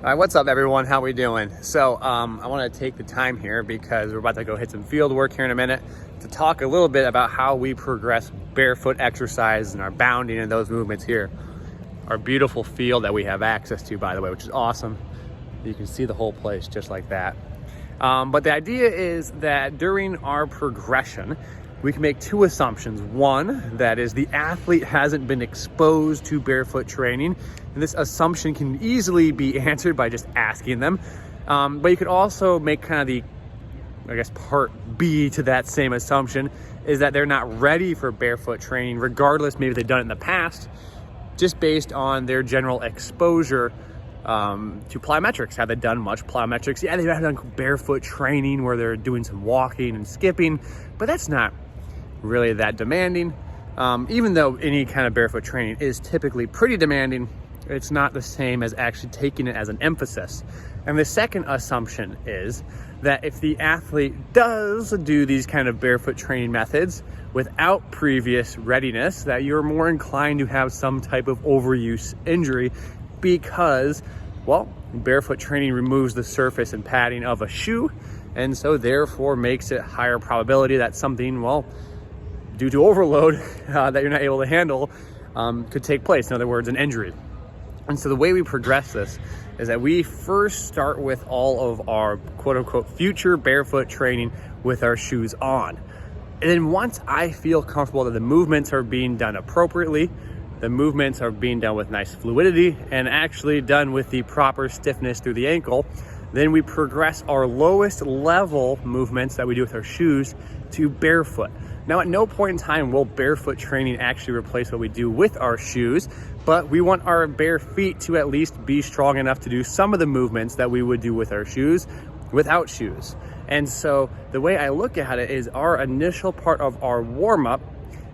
All right, what's up everyone? How we doing? So I want to take the time here because we're about to go hit some field work here in a minute to talk a little bit about how we progress barefoot exercise and our bounding and those movements here. Our beautiful field that we have access to, by the way, which is awesome. You can see the whole place just like that. But the idea is that during our progression, we can make two assumptions. One, that is the athlete hasn't been exposed to barefoot training. And this assumption can easily be answered by just asking them. But you could also make kind of the, I guess, part B to that same assumption is that they're not ready for barefoot training, regardless, maybe they've done it in the past, just based on their general exposure to plyometrics. Have they done much plyometrics? Yeah, they've done barefoot training where they're doing some walking and skipping, but that's not really that demanding. Even though any kind of barefoot training is typically pretty demanding, it's not the same as actually taking it as an emphasis. And the second assumption is that if the athlete does do these kind of barefoot training methods without previous readiness, that you're more inclined to have some type of overuse injury because, well, barefoot training removes the surface and padding of a shoe, and so therefore makes it higher probability that something, well, due to overload that you're not able to handle could take place. In other words, an injury. And so the way we progress this is that we first start with all of our quote unquote future barefoot training with our shoes on. And then once I feel comfortable that the movements are being done appropriately, the movements are being done with nice fluidity and actually done with the proper stiffness through the ankle, then we progress our lowest level movements that we do with our shoes to barefoot. Now, at no point in time will barefoot training actually replace what we do with our shoes, but we want our bare feet to at least be strong enough to do some of the movements that we would do with our shoes without shoes. And so the way I look at it is our initial part of our warm-up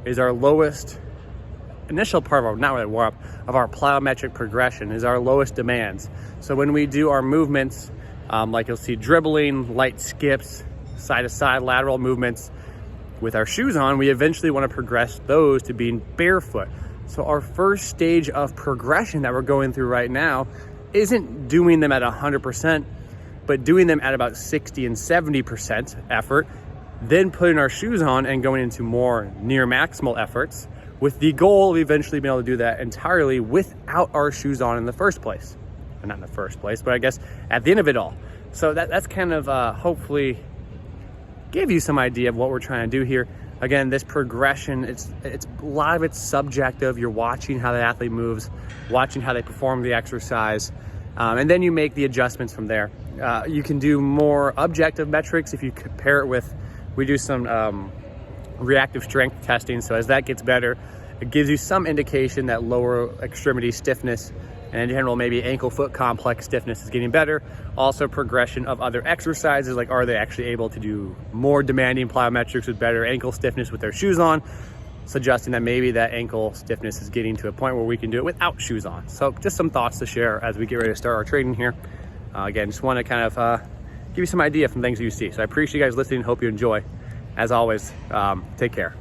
is our lowest, initial part of our, not really warm-up, of our plyometric progression is our lowest demands. So when we do our movements, like you'll see dribbling, light skips, side-to-side lateral movements, with our shoes on, we eventually want to progress those to being barefoot. So our first stage of progression that we're going through right now isn't doing them at 100%, but doing them at about 60 and 70% effort, then putting our shoes on and going into more near maximal efforts with the goal of eventually being able to do that entirely without our shoes on in the first place. Or not in the first place, but I guess at the end of it all. So that's kind of hopefully give you some idea of what we're trying to do here. Again, this progression, it's a lot of it's subjective. You're watching how the athlete moves, watching how they perform the exercise, and then you make the adjustments from there. You can do more objective metrics if you compare it with, we do some reactive strength testing. So as that gets better, it gives you some indication that lower extremity stiffness and in general, maybe ankle foot complex stiffness is getting better. Also progression of other exercises, like are they actually able to do more demanding plyometrics with better ankle stiffness with their shoes on, suggesting that maybe that ankle stiffness is getting to a point where we can do it without shoes on. So just some thoughts to share as we get ready to start our training here. Again, just want to kind of give you some idea from things you see. So I appreciate you guys listening. Hope you enjoy. As always, take care.